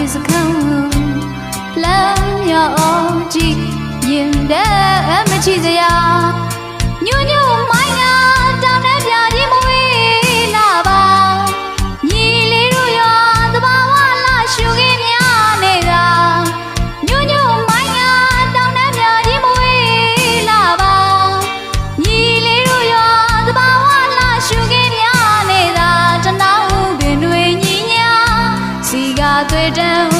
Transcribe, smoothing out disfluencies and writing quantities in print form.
ပြစ်စခန်းလမ်းရောကြည့်ရင်တဲ့မချီစရာညွညွမိုင်းနာတောင်းတဲ့ပြကြီးမဝေးလာပါညီလေးတို့ရောသဘာဝလာရှုခင်းများနေတာညွညွမိုင်းနာတောင်းတဲ့ပြကြီးမဝေးလာပါညီလေးတို့ရောသဘာဝလာရှုခင်းများနေတာတနောင်းပင်တွေညီညာစီကသွေးတန်း